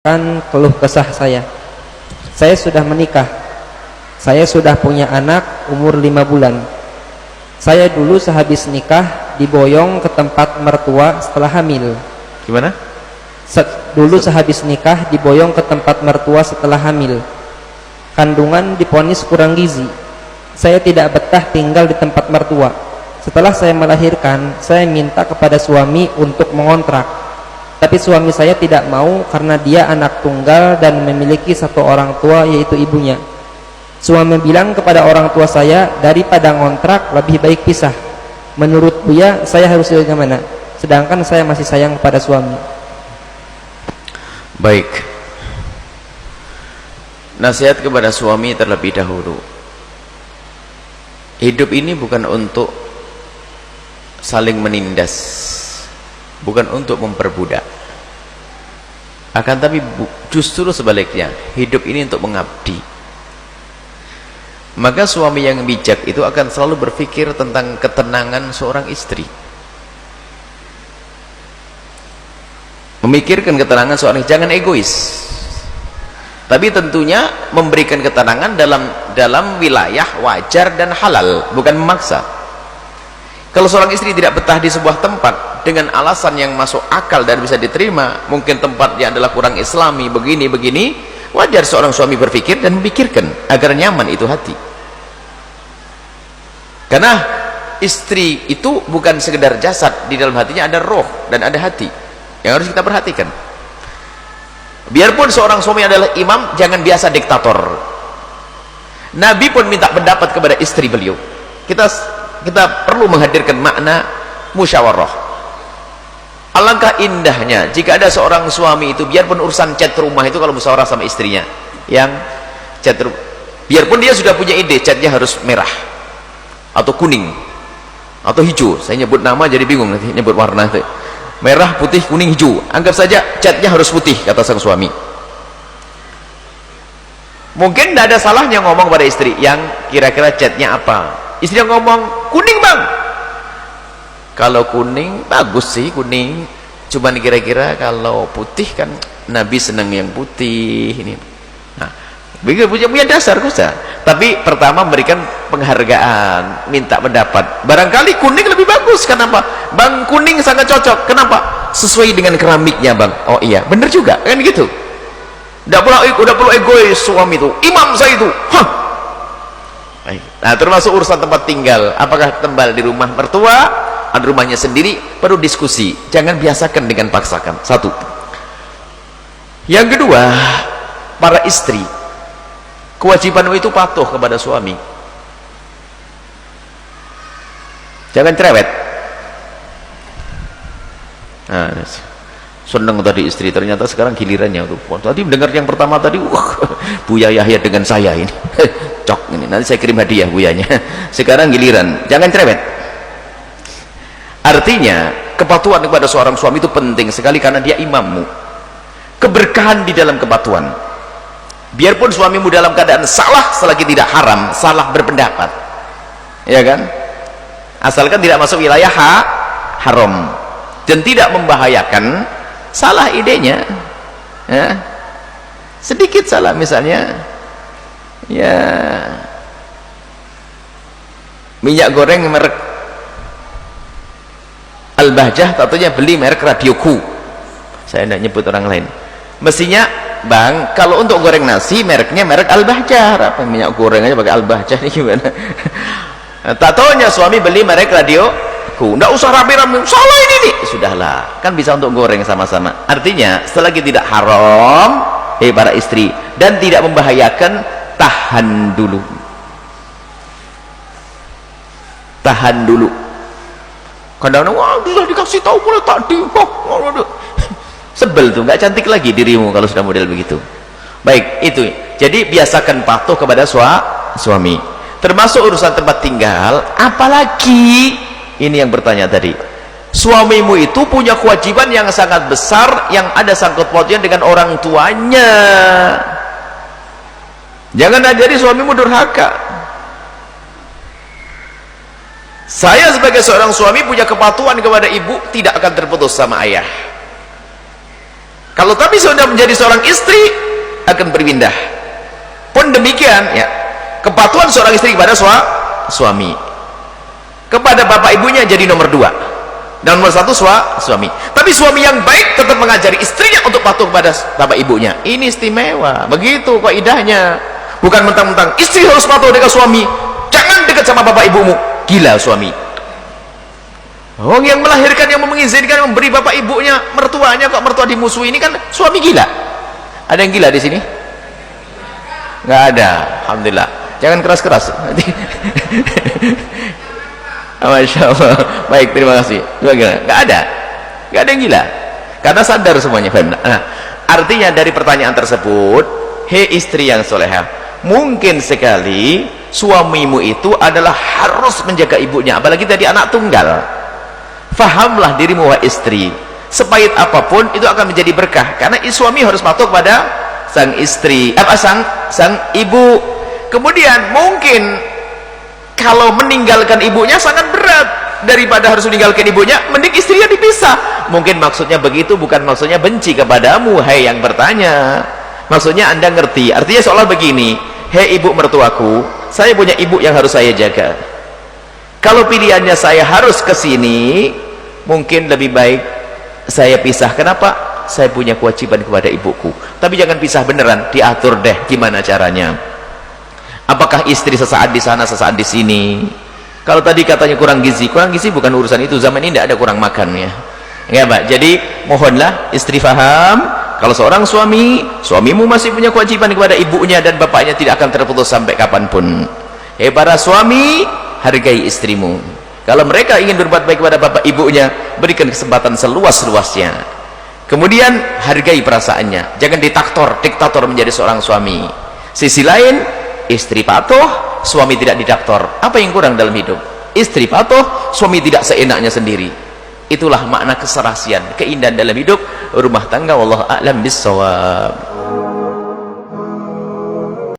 Kan keluh kesah saya. Saya sudah menikah. Saya sudah punya anak umur 5 bulan. Saya dulu sehabis nikah diboyong ke tempat mertua setelah hamil. Gimana? Dulu sehabis nikah diboyong ke tempat mertua setelah hamil. Kandungan diponis kurang gizi. Saya tidak betah tinggal di tempat mertua. Setelah saya melahirkan, saya minta kepada suami untuk mengontrak. Tapi suami saya tidak mau karena dia anak tunggal dan memiliki satu orang tua, yaitu ibunya. Suami bilang kepada orang tua saya, daripada ngontrak lebih baik pisah. Menurut Buya, saya harus bagaimana? Sedangkan saya masih sayang kepada suami. Baik. Nasihat kepada suami terlebih dahulu. Hidup ini bukan untuk saling menindas, bukan untuk memperbudak, akan tapi justru sebaliknya, hidup ini untuk mengabdi. Maka suami yang bijak itu akan selalu berpikir tentang ketenangan seorang istri, memikirkan ketenangan seorang istri. Jangan egois, tapi tentunya memberikan ketenangan dalam wilayah wajar dan halal, bukan memaksa. Kalau seorang istri tidak betah di sebuah tempat dengan alasan yang masuk akal dan bisa diterima, mungkin tempatnya adalah kurang islami, begini, wajar seorang suami berpikir dan memikirkan agar nyaman itu hati. Karena istri itu bukan sekedar jasad, di dalam hatinya ada roh dan ada hati yang harus kita perhatikan. Biarpun seorang suami adalah imam, jangan biasa diktator. Nabi pun minta pendapat kepada istri beliau. Kita perlu menghadirkan makna musyawarah. Alangkah indahnya jika ada seorang suami itu, biarpun urusan cat rumah itu kalau musyawarah sama istrinya, yang cat biarpun dia sudah punya ide catnya harus merah atau kuning atau hijau, saya nyebut nama jadi bingung nanti nyebut warna itu. Merah, putih, kuning, hijau, anggap saja catnya harus putih, kata sang suami. Mungkin tidak ada salahnya ngomong pada istri yang kira-kira catnya apa. Istri yang ngomong, kuning bang. Kalau kuning bagus sih, kuning, cuman kira-kira kalau putih kan Nabi senang yang putih ini. Nah, punya dasar kusa. Tapi pertama memberikan penghargaan, minta pendapat. Barangkali kuning lebih bagus. Kenapa? Bang, kuning sangat cocok. Kenapa? Sesuai dengan keramiknya bang. Oh iya, bener juga kan gitu. Udah perlu egois suami itu. Imam saya itu. Hah. Nah, termasuk urusan tempat tinggal. Apakah tinggal di rumah mertua, ada rumahnya sendiri, perlu diskusi. Jangan biasakan dengan paksakan. Satu. Yang kedua, para istri, kewajibanmu itu patuh kepada suami. Jangan cerewet. Nah, seneng tadi istri, ternyata sekarang gilirannya tuh. Tadi mendengar yang pertama tadi, Buya Yahya dengan saya ini. Cok ini, nanti saya kirim hadiah buyanya. Sekarang giliran, jangan cerewet. Artinya kepatuhan kepada seorang suami itu penting sekali karena dia imammu. Keberkahan di dalam kepatuhan. Biarpun suamimu dalam keadaan salah selagi tidak haram, salah berpendapat, ya kan, asalkan tidak masuk wilayah haram dan tidak membahayakan, salah idenya ya. Sedikit salah misalnya ya, minyak goreng merek Al-Bahjah, tentunya beli merek Radioku, saya tidak nyebut orang lain. Mestinya bang, kalau untuk goreng nasi mereknya merek Al-Bahjah, apa minyak goreng aja pakai Al-Bahjah ini gimana? Tak taunya suami beli merek Radioku, tidak usah rame-rame, salah ini nih, sudahlah, kan bisa untuk goreng sama-sama. Artinya selagi tidak haram, para istri, dan tidak membahayakan, tahan dulu, tahan dulu. Kadang-kadang wah sudah dikasih tahu pula tadi, sebel tuh, nggak cantik lagi dirimu kalau sudah model begitu. Baik, itu jadi biasakan patuh kepada suami, termasuk urusan tempat tinggal. Apalagi ini yang bertanya tadi, suamimu itu punya kewajiban yang sangat besar yang ada sangkut pautnya dengan orang tuanya. Jangan ajari suamimu durhaka. Saya sebagai seorang suami punya kepatuhan kepada ibu, tidak akan terputus sama ayah. Kalau tapi sudah menjadi seorang istri akan berpindah. Pun demikian ya, kepatuhan seorang istri kepada suami, kepada bapak ibunya jadi nomor 2 dan nomor 1 suami. Tapi suami yang baik tetap mengajari istrinya untuk patuh kepada bapak ibunya. Ini istimewa, begitu kaidahnya. Bukan mentang-mentang istri harus patuh dengan suami, jangan dekat sama bapak ibumu. Gila suami. Orang yang melahirkan, yang mengizinkan, yang memberi bapak ibunya, mertuanya kok mertua dimusuhi, ini kan suami gila. Ada yang gila di sini? Nggak ada, alhamdulillah. Jangan keras-keras. Masya Allah. Baik, terima kasih. Nggak ada yang gila. Karena sadar semuanya. Nah, artinya dari pertanyaan tersebut, hei istri yang solehah, mungkin sekali suamimu itu adalah harus menjaga ibunya, apalagi tadi anak tunggal. Fahamlah dirimu wahai istri, sepahit apapun itu akan menjadi berkah, karena suami harus patuh pada sang istri, sang ibu. Kemudian mungkin kalau meninggalkan ibunya sangat berat, daripada harus meninggalkan ibunya, mending istrinya dipisah. Mungkin maksudnya begitu, bukan maksudnya benci kepadamu, hai yang bertanya. Maksudnya Anda ngerti, artinya seolah begini, hei ibu mertuaku, saya punya ibu yang harus saya jaga. Kalau pilihannya saya harus ke sini, mungkin lebih baik saya pisah. Kenapa? Saya punya kewajiban kepada ibuku. Tapi jangan pisah beneran, diatur deh gimana caranya. Apakah istri sesaat di sana, sesaat di sini? Kalau tadi katanya kurang gizi bukan urusan itu. Zaman ini tidak ada kurang makan ya. Ya Pak. Jadi mohonlah istri faham, kalau seorang suamimu masih punya kewajiban kepada ibunya dan bapaknya tidak akan terputus sampai kapanpun. Para suami, hargai istrimu. Kalau mereka ingin berbuat baik kepada bapak ibunya, berikan kesempatan seluas-luasnya. Kemudian hargai perasaannya, jangan diktator menjadi seorang suami. Sisi lain, istri patuh, suami tidak didaktor. Apa yang kurang dalam hidup? Istri patuh, suami tidak seenaknya sendiri. Itulah makna keserasian, keindahan dalam hidup rumah tangga. Wallahu a'lam bissawab.